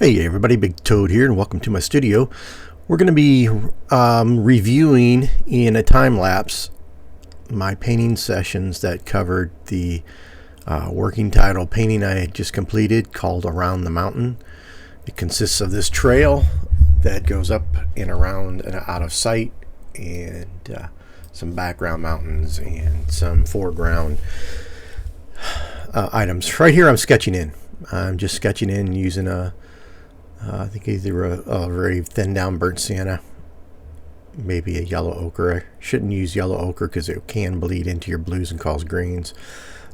Hey everybody, Big Toad here and welcome to my studio. We're going to be reviewing in a time-lapse my painting sessions that covered the working title painting I had just completed called Around the Mountain. It consists of this trail that goes up and around and out of sight, and some background mountains and some foreground items. Right here I'm sketching in. I'm just sketching in using I think either a very thin down burnt sienna, maybe a yellow ochre. I shouldn't use yellow ochre because it can bleed into your blues and cause greens.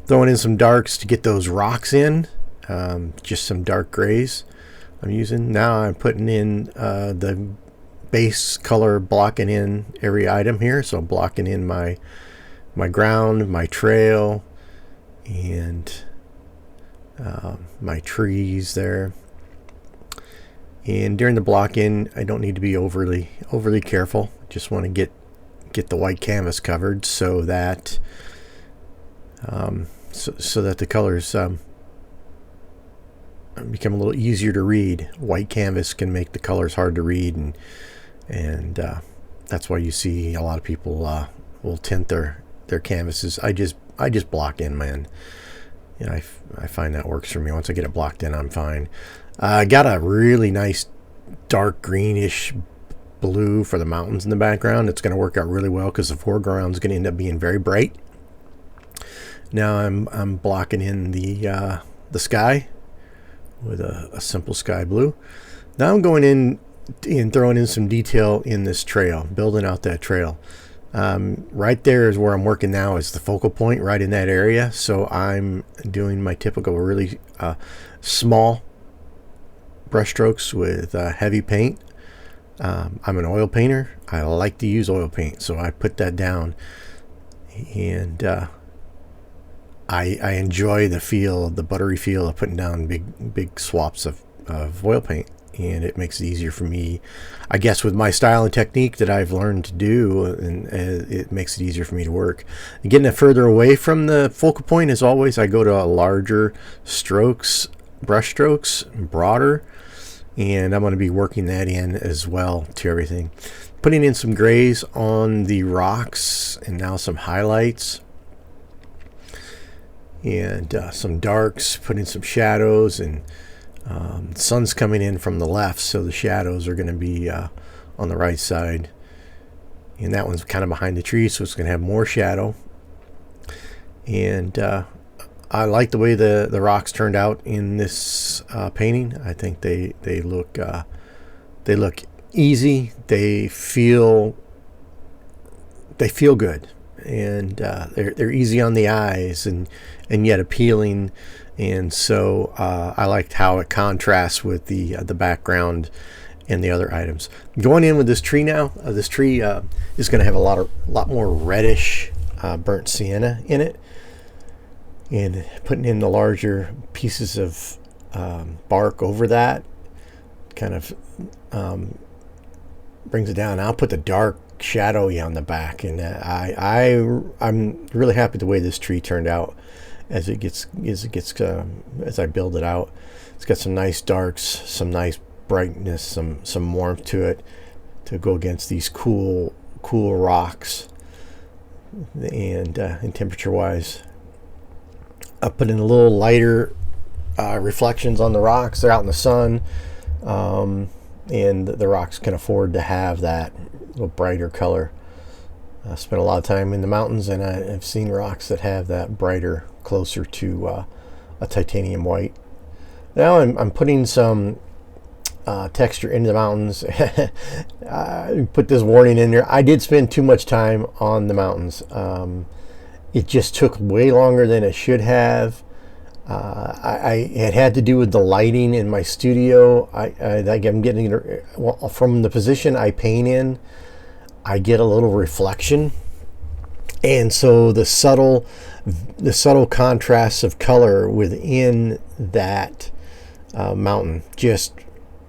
Throwing in some darks to get those rocks in, just some dark grays I'm using. Now I'm putting in the base color, blocking in every item here. So I'm blocking in my ground, my trail, and my trees there. And during the block in, I don't need to be overly careful. Just want to get the white canvas covered so that so that the colors become a little easier to read. White canvas can make the colors hard to read, and that's why you see a lot of people will tint their canvases. I just block in, man. You know, I find that works for me. Once I get it blocked in, I'm fine. I got a really nice dark greenish blue for the mountains in the background. It's going to work out really well because the foreground is going to end up being very bright. Now I'm blocking in the sky with a simple sky blue. Now I'm going in and throwing in some detail in this trail, building out that trail. Right there is where I'm working now, is the focal point right in that area. So I'm doing my typical really small brush strokes with heavy paint. I'm an oil painter. I like to use oil paint, so I put that down, and I enjoy the feel, the buttery feel of putting down big swaths of oil paint, and it makes it easier for me, I guess, with my style and technique that I've learned to do, and it makes it easier for me to work. And getting it further away from the focal point, as always, I go to larger strokes, brush strokes, broader, and I'm going to be working that in as well to everything. Putting in some grays on the rocks, and now some highlights, and some darks, putting some shadows, and the sun's coming in from the left, so the shadows are going to be on the right side, and that one's kind of behind the tree, so it's going to have more shadow. And I like the way the rocks turned out in this painting. I think they look easy. They feel good, and they're easy on the eyes, and yet appealing. And so I liked how it contrasts with the background and the other items. Going in with this tree now. This tree is going to have a lot more reddish burnt sienna in it. And putting in the larger pieces of bark over that kind of brings it down. I'll put the dark shadowy on the back, and I'm really happy the way this tree turned out as I build it out. It's got some nice darks, some nice brightness, some warmth to it to go against these cool rocks, and temperature wise. I put in a little lighter reflections on the rocks. They're out in the sun, and the rocks can afford to have that little brighter color. I spent a lot of time in the mountains, and I've seen rocks that have that brighter, closer to a titanium white. Now I'm putting some texture into the mountains. I put this warning in there. I did spend too much time on the mountains. It just took way longer than it should have. It had to do with the lighting in my studio. I'm getting from the position I paint in, I get a little reflection, and so the subtle contrasts of color within that mountain just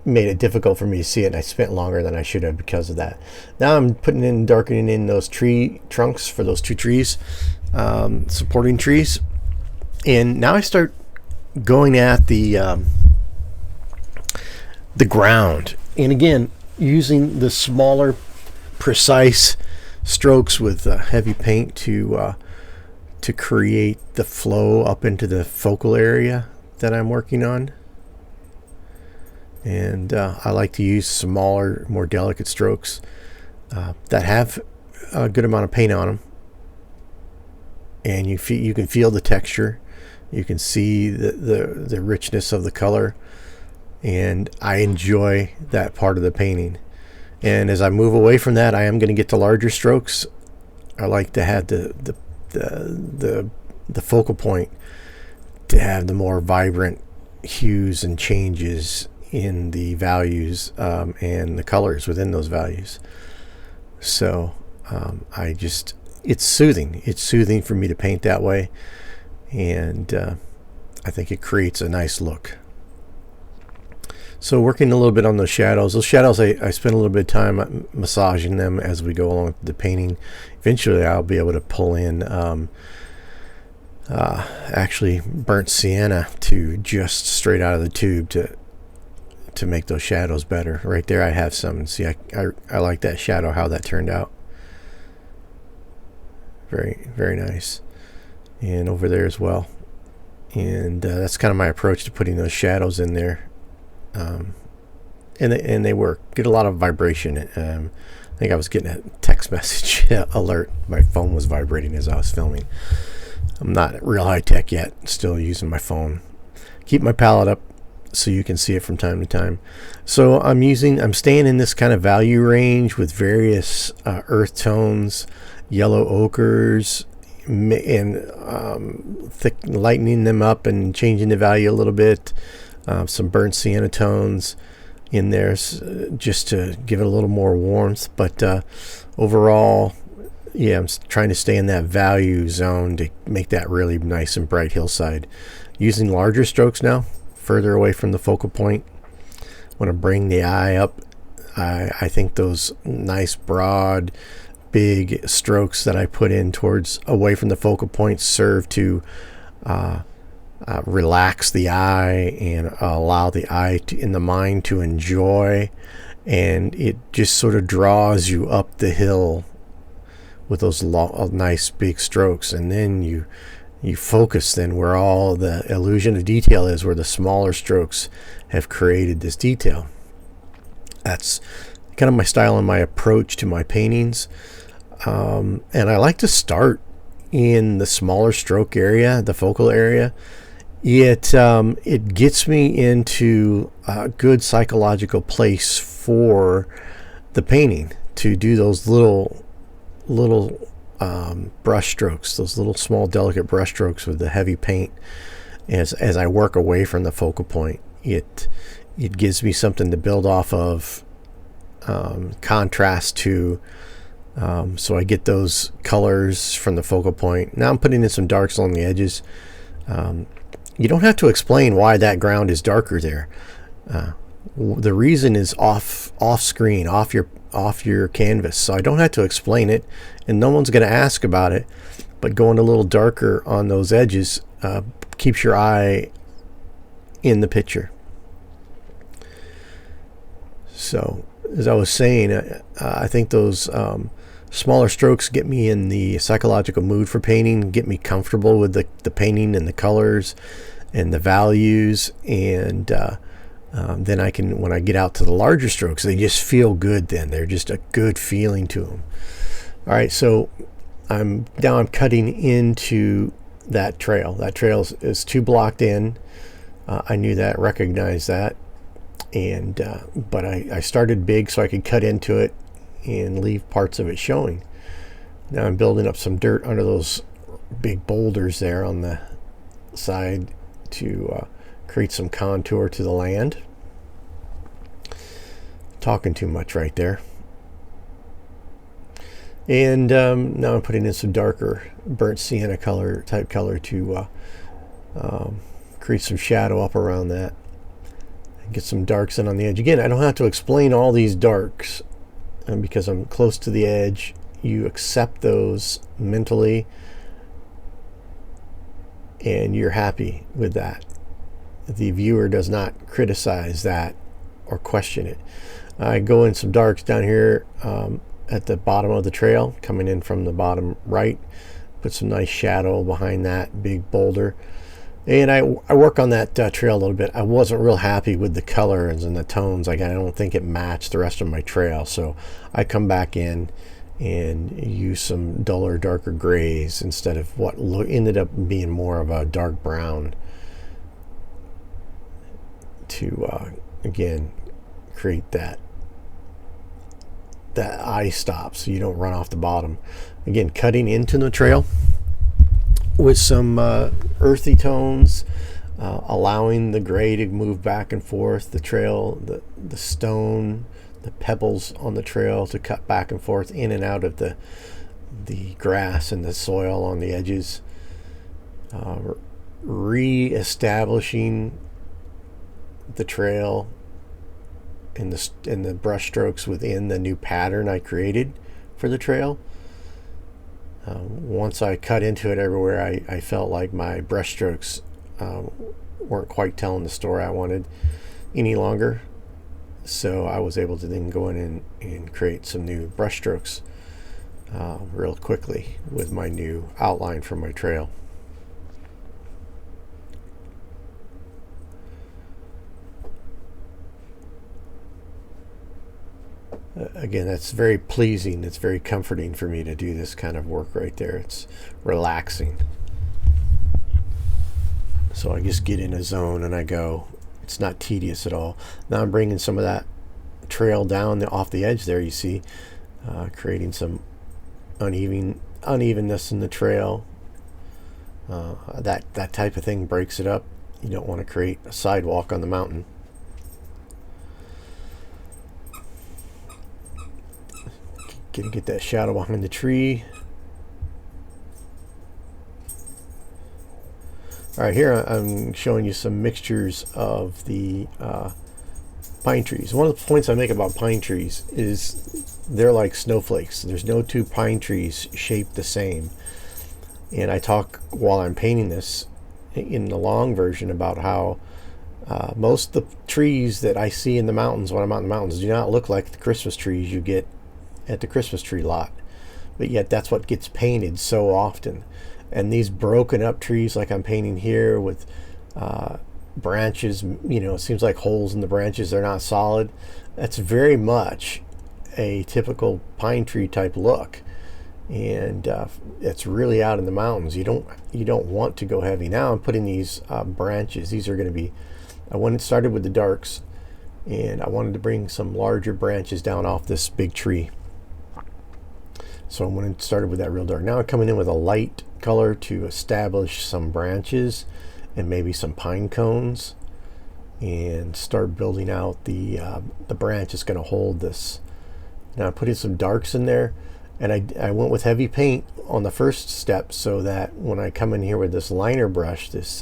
made it difficult for me to see it, and I spent longer than I should have because of that. Now I'm darkening in those tree trunks for those two trees, supporting trees, and now I start going at the the ground. And again, using the smaller, precise strokes with heavy paint to create the flow up into the focal area that I'm working on. And I like to use smaller, more delicate strokes that have a good amount of paint on them. And you can feel the texture. You can see the richness of the color. And I enjoy that part of the painting. And as I move away from that, I am going to get to larger strokes. I like to have the focal point to have the more vibrant hues and changes in the values and the colors within those values. So it's soothing. It's soothing for me to paint that way, and I think it creates a nice look. So working a little bit on those shadows. Those shadows, I spend a little bit of time massaging them as we go along with the painting. Eventually I'll be able to pull in actually burnt sienna to just straight out of the tube to make those shadows better. Right there I have some. See, I like that shadow, how that turned out. Very, very nice. And over there as well. And that's kind of my approach to putting those shadows in there. And they work. Get a lot of vibration. I think I was getting a text message alert. My phone was vibrating as I was filming. I'm not real high tech yet. Still using my phone. Keep my palette up so you can see it from time to time. So I'm staying in this kind of value range with various earth tones, yellow ochres, and lightening them up and changing the value a little bit. Some burnt sienna tones in there just to give it a little more warmth. But overall, yeah, I'm trying to stay in that value zone to make that really nice and bright hillside. Using larger strokes now, further away from the focal point. Want to bring the eye up. I think those nice, broad, big strokes that I put in towards away from the focal point serve to relax the eye and allow the eye in the mind to enjoy, and it just sort of draws you up the hill with those nice big strokes. And then you focus then where all the illusion of detail is, where the smaller strokes have created this detail. That's kind of my style and my approach to my paintings. And I like to start in the smaller stroke area, the focal area. It gets me into a good psychological place for the painting to do those little brush strokes, those little small delicate brush strokes with the heavy paint. As I work away from the focal point, it gives me something to build off of, contrast to. So I get those colors from the focal point. Now I'm putting in some darks along the edges. You don't have to explain why that ground is darker there. The reason is off screen, off your canvas. So I don't have to explain it, and no one's going to ask about it. But going a little darker on those edges keeps your eye in the picture. So as I was saying, I think those smaller strokes get me in the psychological mood for painting, get me comfortable with the painting and the colors and the values, and then I can, when I get out to the larger strokes, they just feel good. Then they're just a good feeling to them. All right, so I'm cutting into that trail. That trail is too blocked in. I knew that, recognized that, and but I started big so I could cut into it and leave parts of it showing. Now I'm building up some dirt under those big boulders there on the side to create some contour to the land. Talking too much right there. And now I'm putting in some darker burnt sienna type color to create some shadow up around that. Get some darks in on the edge. Again, I don't have to explain all these darks, and because I'm close to the edge, you accept those mentally and you're happy with that. The viewer does not criticize that or question it. I go in some darks down here at the bottom of the trail, coming in from the bottom right. Put some nice shadow behind that big boulder. And I work on that trail a little bit. I wasn't real happy with the colors and the tones. Like, I don't think it matched the rest of my trail. So I come back in and use some duller, darker grays instead of what ended up being more of a dark brown to, again, create that eye stop so you don't run off the bottom. Again, cutting into the trail with some earthy tones, allowing the gray to move back and forth, the trail, the stone, the pebbles on the trail to cut back and forth in and out of the grass and the soil on the edges, re-establishing the trail and the brush strokes within the new pattern I created for the trail. Once I cut into it everywhere, I felt like my brush strokes weren't quite telling the story I wanted any longer. So I was able to then go in and create some new brush strokes real quickly with my new outline for my trail. Again, that's very pleasing. It's very comforting for me to do this kind of work right there. It's relaxing. So I just get in a zone and I go. It's not tedious at all. Now I'm bringing some of that trail down off the edge there, you see, creating some unevenness in the trail. That type of thing breaks it up. You don't want to create a sidewalk on the mountain. Get that shadow behind the tree. All right, here I'm showing you some mixtures of the pine trees. One of the points I make about pine trees is they're like snowflakes. There's no two pine trees shaped the same. And I talk while I'm painting this in the long version about how most of the trees that I see in the mountains when I'm out in the mountains do not look like the Christmas trees you get at the Christmas tree lot, but yet that's what gets painted so often. And these broken up trees like I'm painting here with branches, it seems like holes in the branches, they're not solid. That's very much a typical pine tree type look, and it's really out in the mountains. You don't want to go heavy. Now I'm putting these branches. These are going to be, I went and started with the darks, and I wanted to bring some larger branches down off this big tree. So I went and started with that real dark. Now I'm coming in with a light color to establish some branches and maybe some pine cones, and start building out the branch that's going to hold this. Now I put in some darks in there, and I went with heavy paint on the first step so that when I come in here with this liner brush, this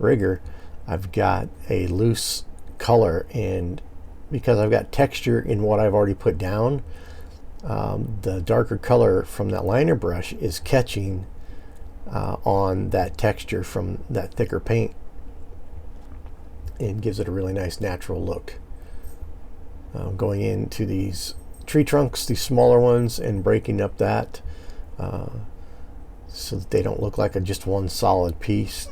rigger, I've got a loose color, and because I've got texture in what I've already put down, the darker color from that liner brush is catching on that texture from that thicker paint and gives it a really nice natural look. Going into these tree trunks, these smaller ones, and breaking up that so that they don't look like just one solid piece.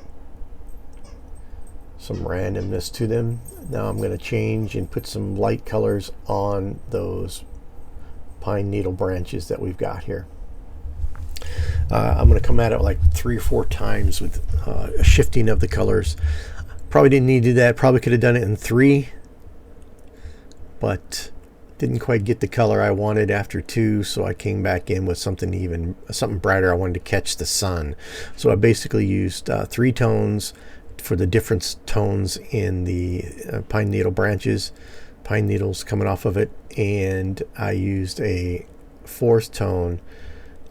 Some randomness to them. Now I'm going to change and put some light colors on those pine needle branches that we've got here. I'm going to come at it like 3 or 4 times with a shifting of the colors. Probably didn't need to do that. Probably could have done it in 3, but didn't quite get the color I wanted after 2, so I came back in with something brighter. I wanted to catch the sun, so I basically used 3 tones for the different tones in the pine needle branches, pine needles coming off of it, and I used a 4th tone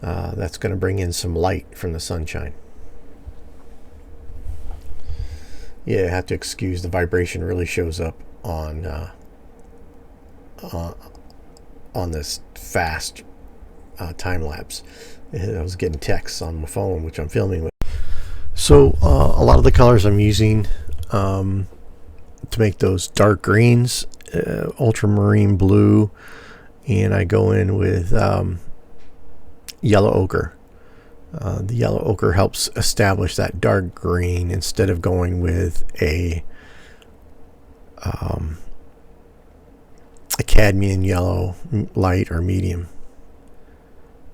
that's going to bring in some light from the sunshine. Yeah, I have to excuse the vibration really shows up on this fast time lapse. I was getting texts on my phone, which I'm filming with. So a lot of the colors I'm using to make those dark greens ultramarine blue, and I go in with yellow ochre. The yellow ochre helps establish that dark green instead of going with a cadmium yellow light or medium.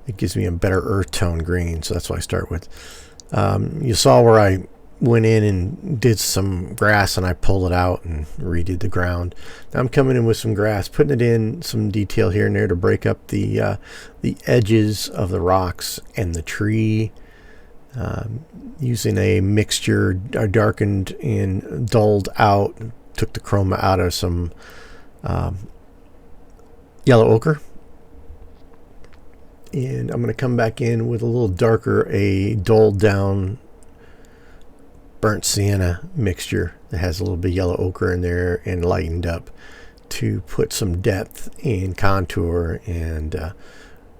It gives me a better earth tone green, so that's what I start with. You saw where I went in and did some grass and I pulled it out and redid the ground. Now I'm coming in with some grass, putting it in some detail here and there to break up the edges of the rocks and the tree, using a mixture, darkened and dulled out, took the chroma out of some yellow ochre. And I'm going to come back in with a little darker, a dulled down burnt sienna mixture that has a little bit of yellow ochre in there and lightened up to put some depth and contour and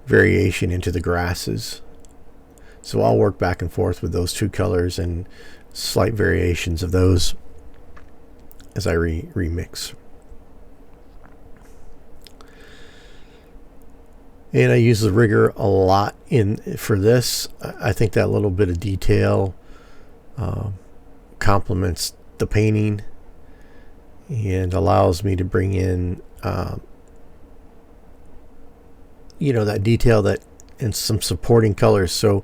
variation into the grasses. So I'll work back and forth with those two colors and slight variations of those as I remix. And I use the rigger a lot for this. I think that little bit of detail complements the painting and allows me to bring in that detail that and some supporting colors. So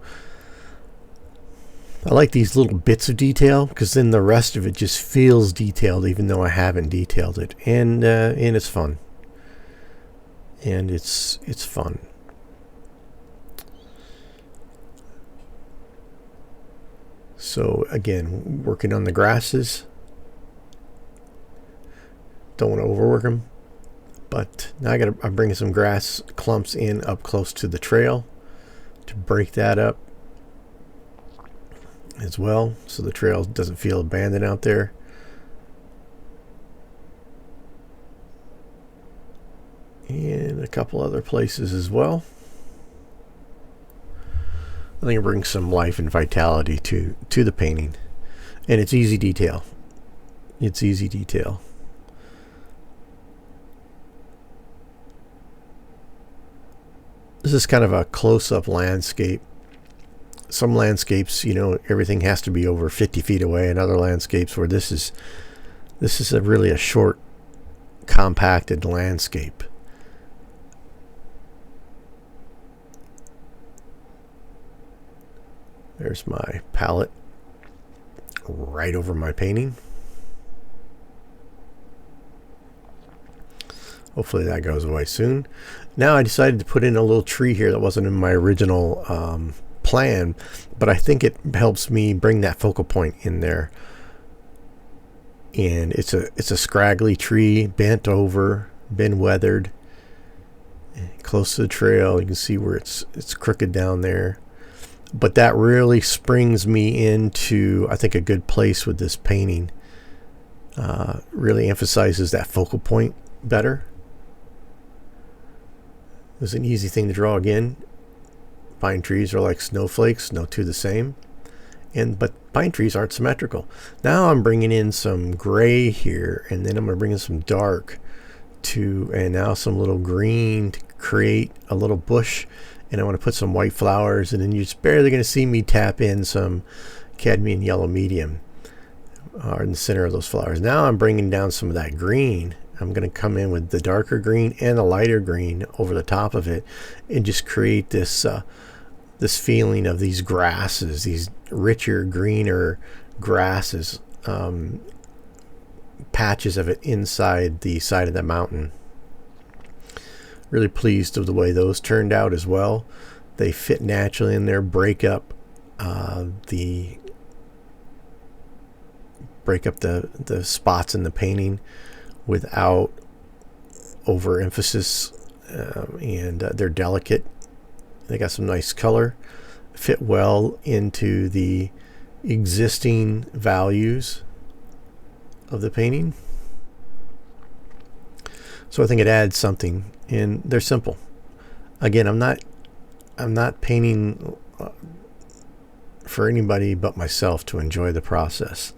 I like these little bits of detail because then the rest of it just feels detailed even though I haven't detailed it, and it's fun. And it's fun. So again, working on the grasses. Don't want to overwork them. But now I'm bringing some grass clumps in up close to the trail to break that up as well, so the trail doesn't feel abandoned out there. And a couple other places as well. I think it brings some life and vitality to the painting. And it's easy detail. It's easy detail. This is kind of a close-up landscape. Some landscapes, everything has to be over 50 feet away, and other landscapes where this is really a short, compacted landscape. There's my palette right over my painting. Hopefully that goes away soon. Now I decided to put in a little tree here that wasn't in my original plan, but I think it helps me bring that focal point in there. And it's a scraggly tree, bent over, been weathered, close to the trail. You can see where it's crooked down there. But that really springs me into, I think, a good place with this painting. Really emphasizes that focal point better. It was an easy thing to draw again. Pine trees are like snowflakes, no two the same. But pine trees aren't symmetrical. Now I'm bringing in some gray here, and then I'm going to bring in some dark and now some little green to create a little bush. And I want to put some white flowers, and then you're just barely going to see me tap in some cadmium yellow medium in the center of those flowers. Now I'm bringing down some of that green. I'm going to come in with the darker green and the lighter green over the top of it and just create this feeling of these grasses, these richer, greener grasses, patches of it inside the side of the mountain. Really pleased with the way those turned out as well. They fit naturally in there, break up the spots in the painting without overemphasis, and they're delicate. They got some nice color, fit well into the existing values of the painting. So I think it adds something, and they're simple. Again, I'm not painting for anybody but myself to enjoy the process.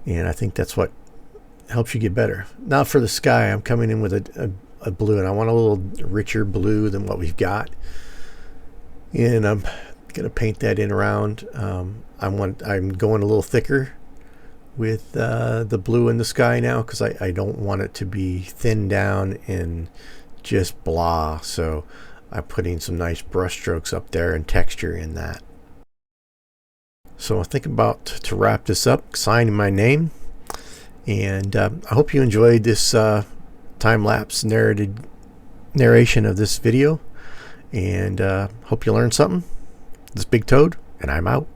And I think that's what helps you get better. Now for the sky, I'm coming in with a blue, and I want a little richer blue than what we've got. And I'm gonna paint that in around. I'm going a little thicker with the blue in the sky now, because I don't want it to be thinned down and just blah. So I'm putting some nice brush strokes up there and texture in that. So I think about to wrap this up, signing my name. And I hope you enjoyed this time-lapse narration of this video. And hope you learned something. This is Big Toad, and I'm out.